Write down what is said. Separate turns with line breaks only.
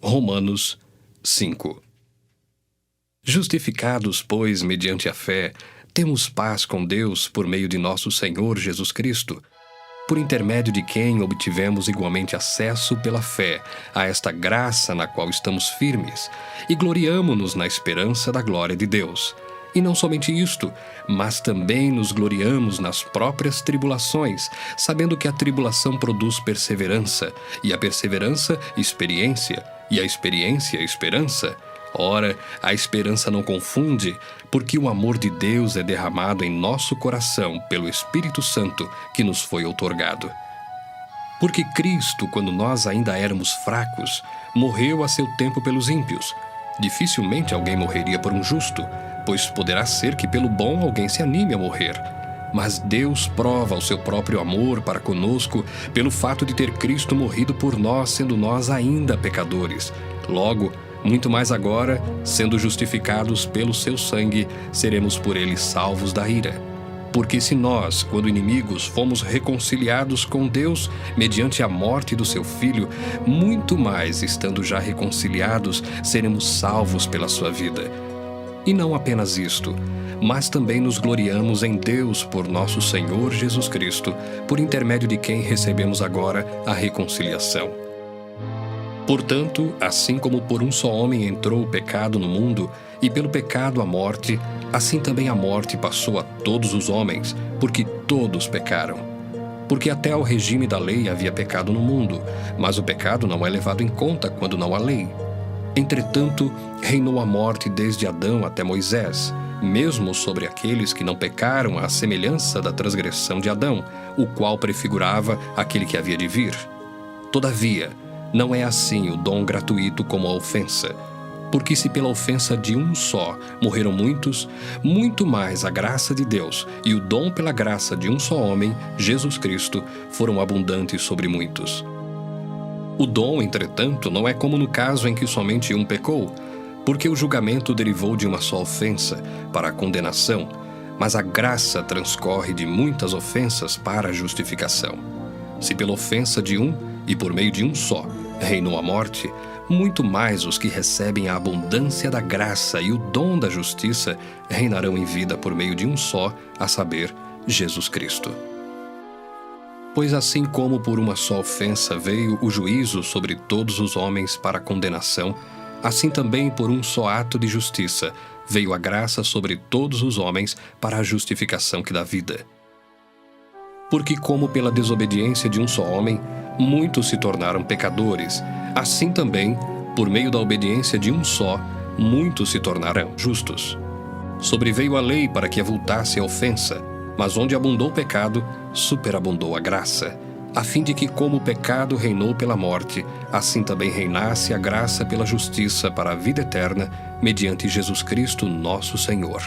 Romanos 5. Justificados, pois, mediante a fé, temos paz com Deus por meio de nosso Senhor Jesus Cristo, por intermédio de quem obtivemos igualmente acesso pela fé a esta graça na qual estamos firmes, e gloriamo-nos na esperança da glória de Deus. E não somente isto, mas também nos gloriamos nas próprias tribulações, sabendo que a tribulação produz perseverança, e a perseverança, experiência, e a experiência, esperança. Ora, a esperança não confunde, porque o amor de Deus é derramado em nosso coração pelo Espírito Santo que nos foi outorgado. Porque Cristo, quando nós ainda éramos fracos, morreu a seu tempo pelos ímpios. Dificilmente alguém morreria por um justo, pois poderá ser que pelo bom alguém se anime a morrer. Mas Deus prova o seu próprio amor para conosco pelo fato de ter Cristo morrido por nós, sendo nós ainda pecadores. Logo, muito mais agora, sendo justificados pelo seu sangue, seremos por ele salvos da ira. Porque se nós, quando inimigos, fomos reconciliados com Deus mediante a morte do seu Filho, muito mais, estando já reconciliados, seremos salvos pela sua vida. E não apenas isto, mas também nos gloriamos em Deus por nosso Senhor Jesus Cristo, por intermédio de quem recebemos agora a reconciliação. Portanto, assim como por um só homem entrou o pecado no mundo, e pelo pecado a morte, assim também a morte passou a todos os homens, porque todos pecaram. Porque até ao regime da lei havia pecado no mundo, mas o pecado não é levado em conta quando não há lei. Entretanto, reinou a morte desde Adão até Moisés, mesmo sobre aqueles que não pecaram à semelhança da transgressão de Adão, o qual prefigurava aquele que havia de vir. Todavia, não é assim o dom gratuito como a ofensa. Porque se pela ofensa de um só morreram muitos, muito mais a graça de Deus e o dom pela graça de um só homem, Jesus Cristo, foram abundantes sobre muitos. O dom, entretanto, não é como no caso em que somente um pecou, porque o julgamento derivou de uma só ofensa, para a condenação, mas a graça transcorre de muitas ofensas para a justificação. Se pela ofensa de um, e por meio de um só, reinou a morte, muito mais os que recebem a abundância da graça e o dom da justiça reinarão em vida por meio de um só, a saber, Jesus Cristo. Pois assim como por uma só ofensa veio o juízo sobre todos os homens para condenação, assim também por um só ato de justiça veio a graça sobre todos os homens para a justificação que dá vida. Porque como pela desobediência de um só homem, muitos se tornaram pecadores, assim também, por meio da obediência de um só, muitos se tornarão justos. Sobreveio a lei para que avultasse a ofensa, mas onde abundou o pecado, superabundou a graça, a fim de que como o pecado reinou pela morte, assim também reinasse a graça pela justiça para a vida eterna, mediante Jesus Cristo nosso Senhor.